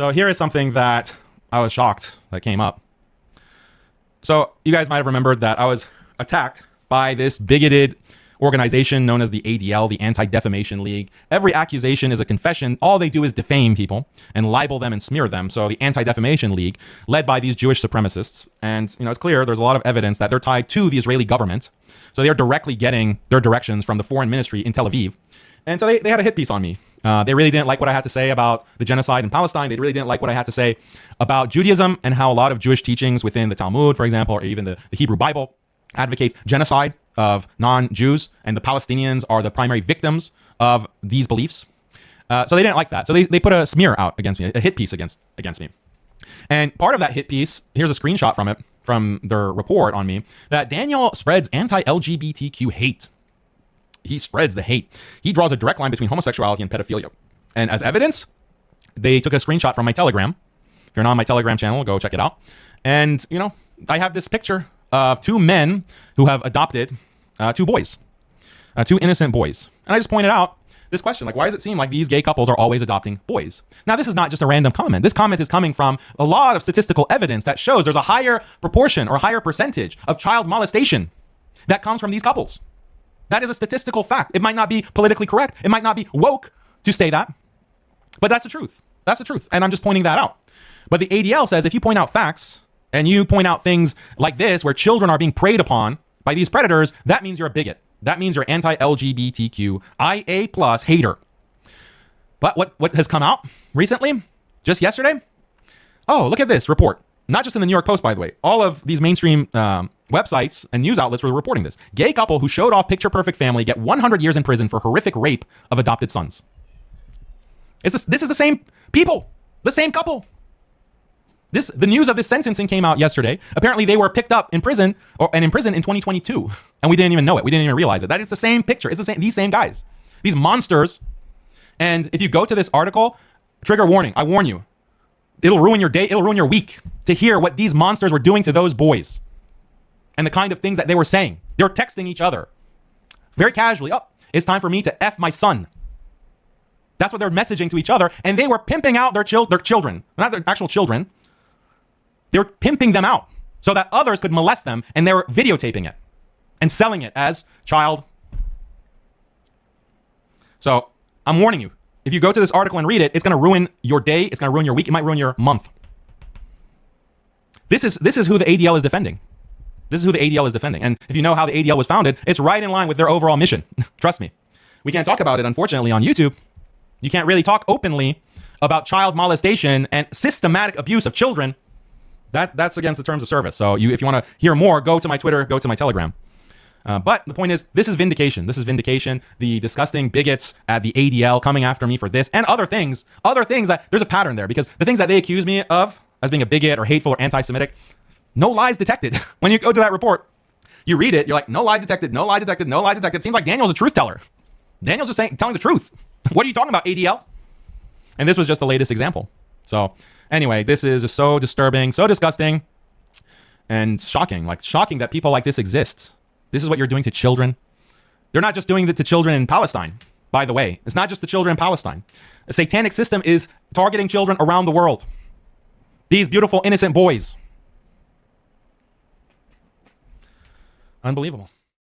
So here is something that I was shocked that came up. So you guys might have remembered that I was attacked by this bigoted organization known as the ADL, the Anti-Defamation League. Every accusation is a confession. All they do is defame people and libel them and smear them. So the Anti-Defamation League, led by these Jewish supremacists, and it's clear there's a lot of evidence that they're tied to the Israeli government. So they're directly getting their directions from the foreign ministry in Tel Aviv. And so they had a hit piece on me. They really didn't like what I had to say about the genocide in Palestine. They really didn't like what I had to say about Judaism and how a lot of Jewish teachings within the Talmud, for example, or even the Hebrew Bible, advocates genocide of non-Jews, and the Palestinians are the primary victims of these beliefs. So they didn't like that. So they put a smear out against me, a hit piece against me. And part of that hit piece, here's a screenshot from it, from their report on me, that Daniel spreads anti-LGBTQ hate. He spreads the hate. He draws a direct line between homosexuality and pedophilia. And as evidence, they took a screenshot from my Telegram. If you're not on my Telegram channel, go check it out. And, I have this picture of two men who have adopted two boys, two innocent boys. And I just pointed out this question, why does it seem like these gay couples are always adopting boys? Now, this is not just a random comment. This comment is coming from a lot of statistical evidence that shows there's a higher proportion or higher percentage of child molestation that comes from these couples. That is a statistical fact. It might not be politically correct. It might not be woke to say that, but that's the truth. That's the truth. And I'm just pointing that out. But the ADL says if you point out facts and you point out things like this, where children are being preyed upon by these predators, that means you're a bigot. That means you're anti-LGBTQIA+ hater. But what has come out recently, just yesterday? Oh, look at this report. Not just in the New York Post, by the way. All of these mainstream websites and news outlets were reporting this. Gay couple who showed off picture-perfect family get 100 years in prison for horrific rape of adopted sons. This is the same people, the same couple. The news of this sentencing came out yesterday. Apparently, they were picked up in prison and imprisoned in 2022, and we didn't even know it. We didn't even realize it. That is the same picture. It's these same guys, these monsters. And if you go to this article, trigger warning. I warn you, it'll ruin your day. It'll ruin your week to hear what these monsters were doing to those boys. And the kind of things that they were saying. They were texting each other very casually. Oh, it's time for me to F my son. That's what they're messaging to each other. And they were pimping out their children, not their actual children. They were pimping them out so that others could molest them. And they were videotaping it and selling it as child. So I'm warning you. If you go to this article and read it, it's going to ruin your day. It's going to ruin your week. It might ruin your month. This is who the ADL is defending. This is who the ADL is defending. And if you know how the ADL was founded, it's right in line with their overall mission. Trust me. We can't talk about it, unfortunately, on YouTube. You can't really talk openly about child molestation and systematic abuse of children. That's against the terms of service. So if you want to hear more, go to my Twitter, go to my Telegram. But the point is, this is vindication. This is vindication. The disgusting bigots at the ADL coming after me for this and other things that there's a pattern there, because the things that they accuse me of as being a bigot or hateful or anti-Semitic, no lies detected. When you go to that report, you read it, you're like, no lie detected, no lie detected, no lie detected. It seems like Daniel's a truth teller. Daniel's just telling the truth. What are you talking about, ADL? And this was just the latest example. So anyway, this is just so disturbing, so disgusting, and shocking. Shocking that people like this exist. This is what you're doing to children. They're not just doing it to children in Palestine, by the way. It's not just the children in Palestine. The satanic system is targeting children around the world. These beautiful, innocent boys. Unbelievable.